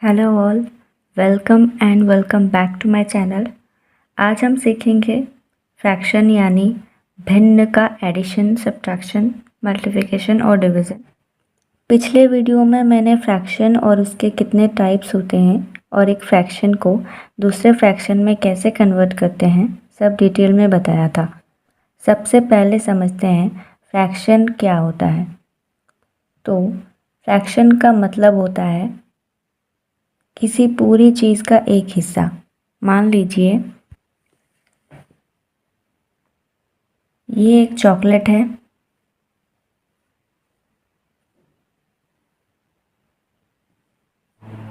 Hello all, welcome and welcome back to my channel. आज हम सीखेंगे फ्रैक्शन यानी भिन्न का एडिशन, सब्ट्रैक्शन, मल्टीप्लिकेशन और डिवीज़न। पिछले वीडियो में मैंने फ्रैक्शन और उसके कितने टाइप्स होते हैं और एक फ्रैक्शन को दूसरे फ्रैक्शन में कैसे कन्वर्ट करते हैं सब डिटेल में बताया था। सबसे पहले समझते हैं फ्रैक्शन क्या होता है। तो फ्रैक्शन का मतलब होता है किसी पूरी चीज़ का एक हिस्सा। मान लीजिए ये एक चॉकलेट है,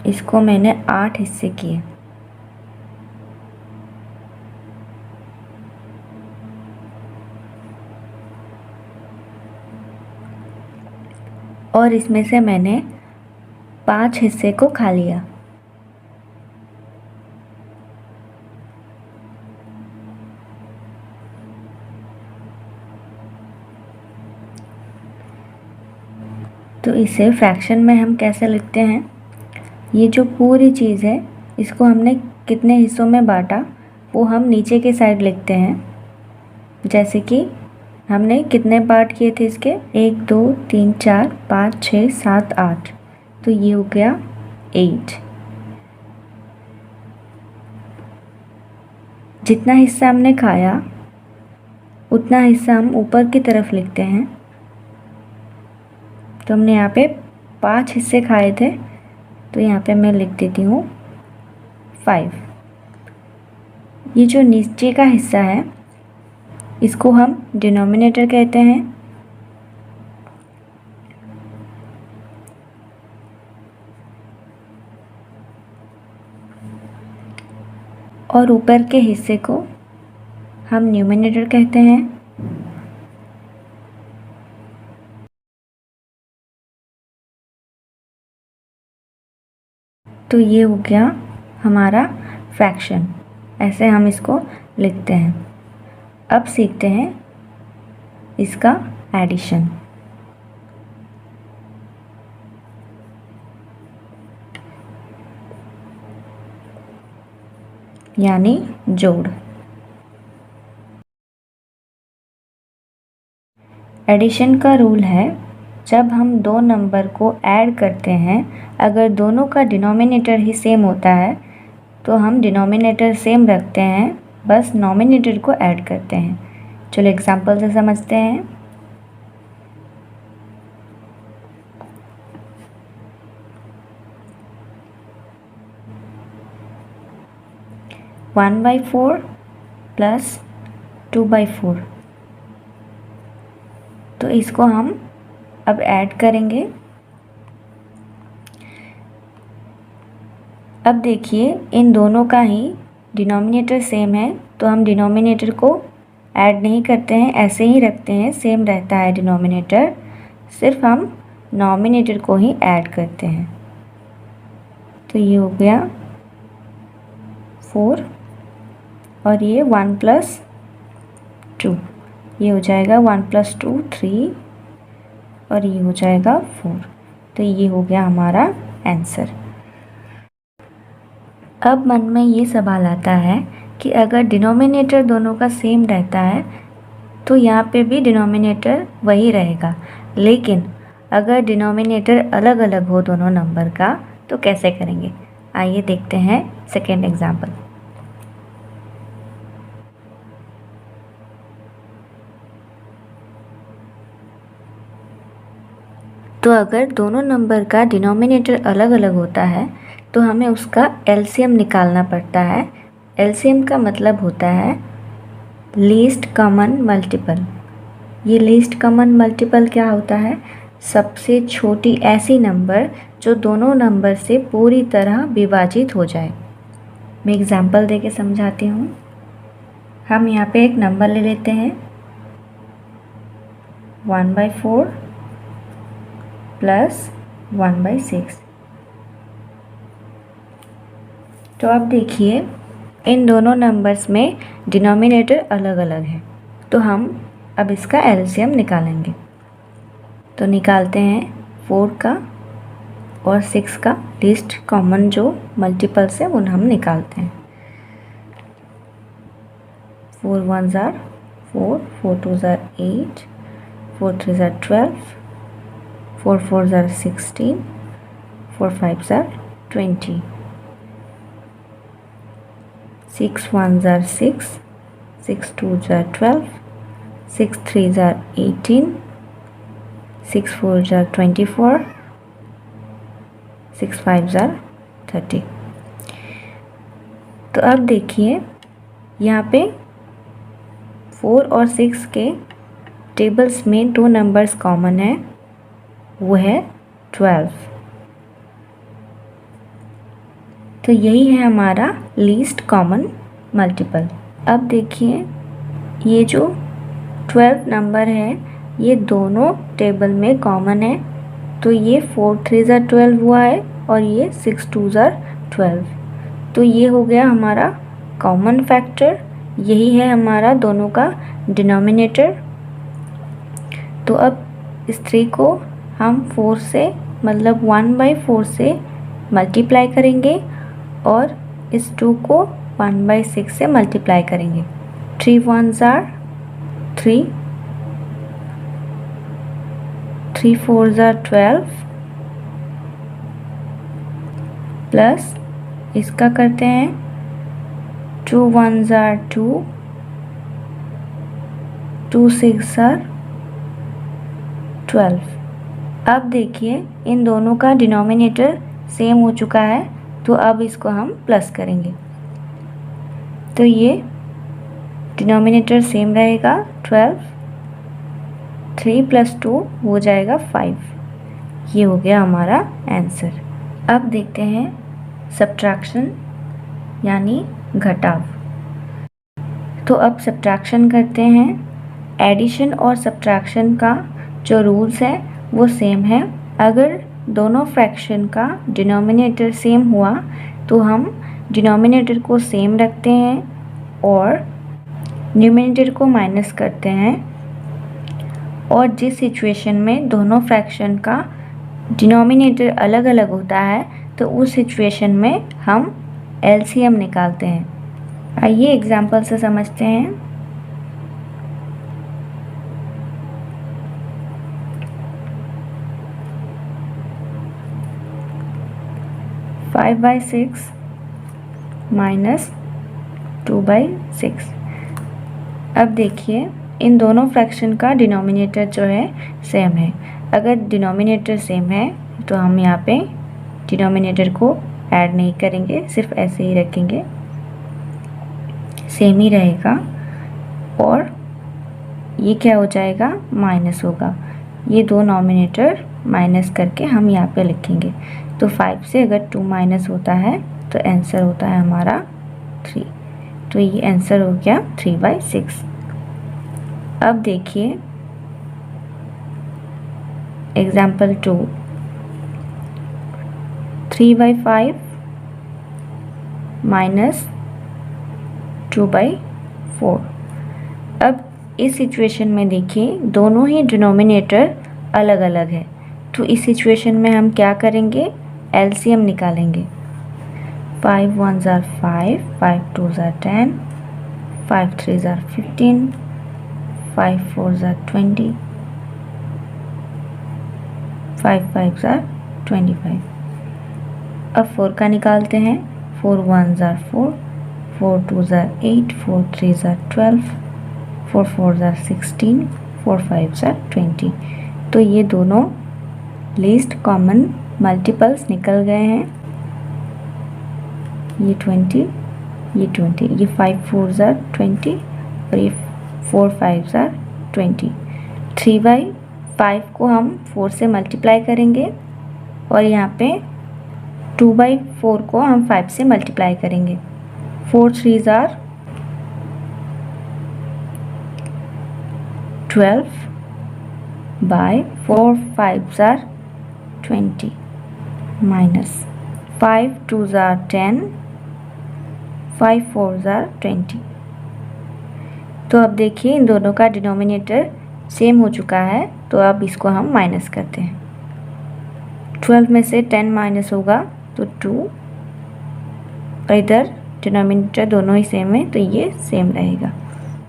इसको मैंने 8 हिस्से किए और इसमें से मैंने 5 हिस्से को खा लिया। तो इसे फ्रैक्शन में हम कैसे लिखते हैं, ये जो पूरी चीज़ है इसको हमने कितने हिस्सों में बांटा वो हम नीचे के साइड लिखते हैं। जैसे कि हमने कितने पार्ट किए थे इसके, 1 2 3 4 5 6 7 8, तो ये हो गया 8। जितना हिस्सा हमने खाया उतना हिस्सा हम ऊपर की तरफ लिखते हैं। तो हमने यहाँ पे 5 हिस्से खाए थे, तो यहाँ पे मैं लिख देती हूँ 5। ये जो नीचे का हिस्सा है इसको हम डिनोमिनेटर कहते हैं। और ऊपर के हिस्से को हम न्यूमिनेटर कहते हैं। तो ये हो गया हमारा फ्रैक्शन, ऐसे हम इसको लिखते हैं। अब सीखते हैं इसका एडिशन यानी जोड़। एडिशन का रूल है, जब हम दो नंबर को ऐड करते हैं अगर दोनों का डिनोमिनेटर ही सेम होता है तो हम डिनोमिनेटर सेम रखते हैं, बस नॉमिनेटर को ऐड करते हैं। चलो एग्जांपल से समझते हैं। वन बाई 4 प्लस 2/4, तो इसको हम अब ऐड करेंगे। अब देखिए इन दोनों का ही डिनोमिनेटर सेम है तो हम डिनोमिनेटर को ऐड नहीं करते हैं, ऐसे ही रखते हैं, सेम रहता है डिनोमिनेटर, सिर्फ हम नॉमिनेटर को ही ऐड करते हैं। तो ये हो गया 4 और ये 1 + 2, ये हो जाएगा 1 + 2 3 और ये हो जाएगा 4। तो ये हो गया हमारा आंसर। अब मन में ये सवाल आता है कि अगर डिनोमिनेटर दोनों का सेम रहता है तो यहाँ पे भी डिनोमिनेटर वही रहेगा, लेकिन अगर डिनोमिनेटर अलग अलग हो दोनों नंबर का तो कैसे करेंगे। आइए देखते हैं सेकेंड एग्जाम्पल। तो अगर दोनों नंबर का डिनोमिनेटर अलग अलग होता है तो हमें उसका एलसीएम निकालना पड़ता है। एलसीएम का मतलब होता है लीस्ट कॉमन मल्टीपल। ये लीस्ट कॉमन मल्टीपल क्या होता है, सबसे छोटी ऐसी नंबर जो दोनों नंबर से पूरी तरह विभाजित हो जाए। मैं एग्जांपल देके समझाती हूँ। हम यहाँ पे एक नंबर ले लेते हैं 1/4 प्लस 1/6। तो अब देखिए इन दोनों नंबर्स में डिनोमिनेटर अलग अलग है, तो हम अब इसका एलसीएम निकालेंगे। तो निकालते हैं 4 का और 6 का लीस्ट कॉमन जो मल्टीपल्स है वो हम निकालते हैं। 4 1 ज़ार 4, 4 2 ज़ार 8, 4 3 ज़ार 12, 4 4 ज़ार 16, 4 5 ज़ार 20, 6 1 ज़ार 6, 6 2 ज़ार 12, 6 3 ज़ार 18, 6 4 ज़ार 24, 6 5 ज़ार 30। तो अब देखिए यहाँ पे 4 और 6 के टेबल्स में 2 नंबर्स कॉमन है, वो है 12। तो यही है हमारा लीस्ट कॉमन मल्टीपल। अब देखिए ये जो 12 नंबर है ये दोनों टेबल में कॉमन है, तो ये 4 3 ज़ार 12 हुआ है और ये 6 2 ज़ार 12। तो ये हो गया हमारा कॉमन फैक्टर, यही है हमारा दोनों का डिनोमिनेटर। तो अब इस 3 को हम 4 से मतलब 1/4 से मल्टीप्लाई करेंगे और इस 2 को 1/6 से मल्टीप्लाई करेंगे। 3 1 ज़ार 3, 3 4 ज़ार 12 प्लस इसका करते हैं 2 1 ज़ार 2, 2 6 ज़ार 12। अब देखिए इन दोनों का डिनोमिनेटर सेम हो चुका है, तो अब इसको हम प्लस करेंगे। तो ये डिनोमिनेटर सेम रहेगा 12, 3 + 2 हो जाएगा 5। ये हो गया हमारा आंसर। अब देखते हैं सब्ट्रैक्शन यानी घटाव। तो अब सब्ट्रैक्शन करते हैं। एडिशन और सब्ट्रैक्शन का जो रूल्स है वो सेम है। अगर दोनों फ्रैक्शन का डिनोमिनेटर सेम हुआ तो हम डिनोमिनेटर को सेम रखते हैं और न्यूमरेटर को माइनस करते हैं। और जिस सिचुएशन में दोनों फ्रैक्शन का डिनोमिनेटर अलग अलग होता है तो उस सिचुएशन में हम एलसीएम निकालते हैं। आइए एग्जाम्पल से समझते हैं। (5/6 - 2/6)। अब देखिए इन दोनों फ्रैक्शन का डिनोमिनेटर जो है सेम है। अगर डिनोमिनेटर सेम है तो हम यहाँ पे डिनोमिनेटर को ऐड नहीं करेंगे, सिर्फ ऐसे ही रखेंगे, सेम ही रहेगा। और ये क्या हो जाएगा, माइनस होगा। ये दो नॉमिनेटर माइनस करके हम यहाँ पे लिखेंगे। तो 5 से अगर 2 माइनस होता है तो आंसर होता है हमारा 3। तो ये आंसर हो गया 3/6। अब देखिए एग्जाम्पल 2, 3/5 - 2/4। अब इस सिचुएशन में देखिए दोनों ही डिनोमिनेटर अलग अलग है, तो इस सिचुएशन में हम क्या करेंगे, एलसीएम निकालेंगे। 5 1 ज़ार 5, 5 2 ज़ार 10, 5 3 ज़ार 15, 5 4 ज़ार 20, 5 5 ज़ार 25। अब 4 का निकालते हैं। 4 1 ज़ार 4, 4 2 ज़ार 8, 4 3 ज़ार 12, 4 4 ज़ार 16, 4 5 ज़ार 20। तो ये दोनों लीस्ट कॉमन मल्टीपल्स निकल गए हैं। ये 20, ये 20, ये 5 4 ज़ार 20 और ये 4 5 ज़ार 20। 3/5 को हम 4 से मल्टीप्लाई करेंगे और यहाँ पे 2/4 को हम 5 से मल्टीप्लाई करेंगे। 4 3 ज़ार 12/4 5 ज़ार 20 माइनस 5 2 ज़ार 10, 5 4 ज़ार 20। तो अब देखिए इन दोनों का डिनोमिनेटर सेम हो चुका है, तो अब इसको हम माइनस करते हैं। 12 में से 10 माइनस होगा तो 2, और इधर डिनोमिनेटर दोनों ही सेम है तो ये सेम रहेगा।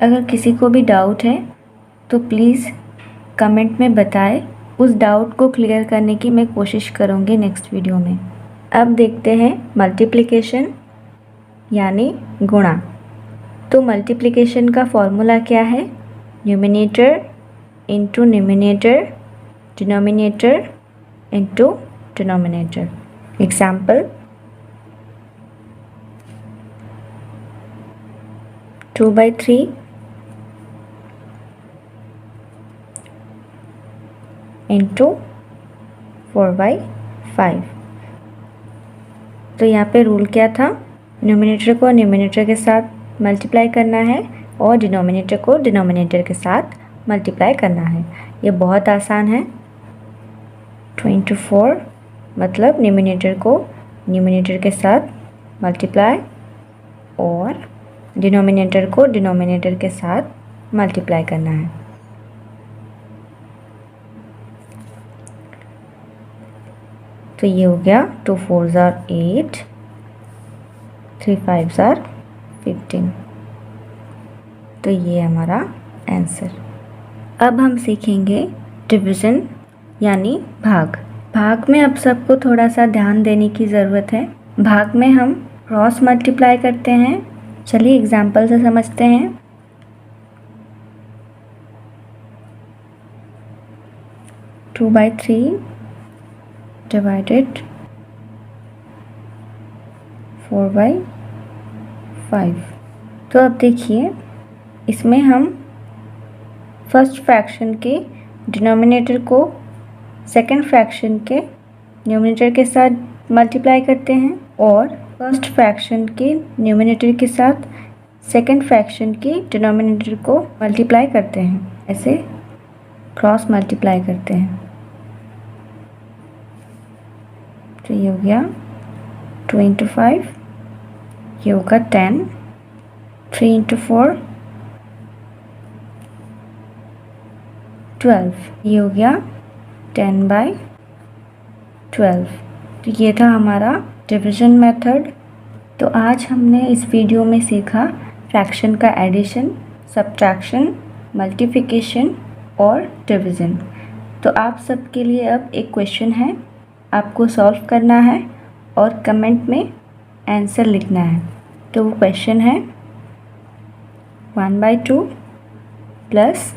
अगर किसी को भी डाउट है तो प्लीज़ कमेंट में बताएं, उस डाउट को क्लियर करने की मैं कोशिश करूँगी नेक्स्ट वीडियो में। अब देखते हैं मल्टीप्लिकेशन यानी गुणा। तो मल्टीप्लिकेशन का फॉर्मूला क्या है? Numerator into numerator, denominator into denominator. Example 2/3 into 4/5। तो यहाँ पे रूल क्या था? न्यूमिनेटर को न्यूमिनेटर के साथ मल्टीप्लाई करना है और डिनोमिनेटर को डिनोमिनेटर के साथ मल्टीप्लाई करना है। ये बहुत आसान है। 24 मतलब न्यूमिनेटर को न्यूमिनेटर के साथ मल्टीप्लाई और डिनोमिनेटर को डिनोमिनेटर के साथ मल्टीप्लाई करना है। तो ये हो गया 2 4s are 8, 3 5s are 15। तो ये हमारा आंसर। अब हम सीखेंगे डिवीज़न यानी भाग। भाग में अब सबको थोड़ा सा ध्यान देने की ज़रूरत है। भाग में हम क्रॉस मल्टीप्लाई करते हैं। चलिए एग्जाम्पल से समझते हैं। 2/3 डिवाइडेड 4/5। तो अब देखिए इसमें हम फर्स्ट फ्रैक्शन के डिनोमिनेटर को सेकंड फ्रैक्शन के न्यूमिनेटर के साथ मल्टीप्लाई करते हैं और फर्स्ट फ्रैक्शन के न्यूमिनेटर के साथ सेकंड फ्रैक्शन के डिनोमिनेटर को मल्टीप्लाई करते हैं। ऐसे क्रॉस मल्टीप्लाई करते हैं। तो ये हो गया 2 इंटू 5, ये होगा 10, 3 इंटू 4 12, ये हो गया 10/12। तो ये था हमारा डिवीज़न मेथड। तो आज हमने इस वीडियो में सीखा फ्रैक्शन का एडिशन, सब्ट्रैक्शन, मल्टीप्लिकेशन और डिवीज़न। तो आप सबके लिए अब एक क्वेश्चन है, आपको सॉल्व करना है और कमेंट में आंसर लिखना है। तो वो क्वेश्चन है 1/2 प्लस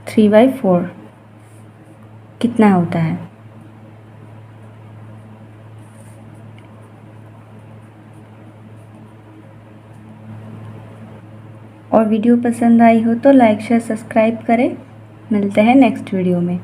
3/4 कितना होता है? और वीडियो पसंद आई हो तो लाइक शेयर सब्सक्राइब करें। मिलते हैं नेक्स्ट वीडियो में।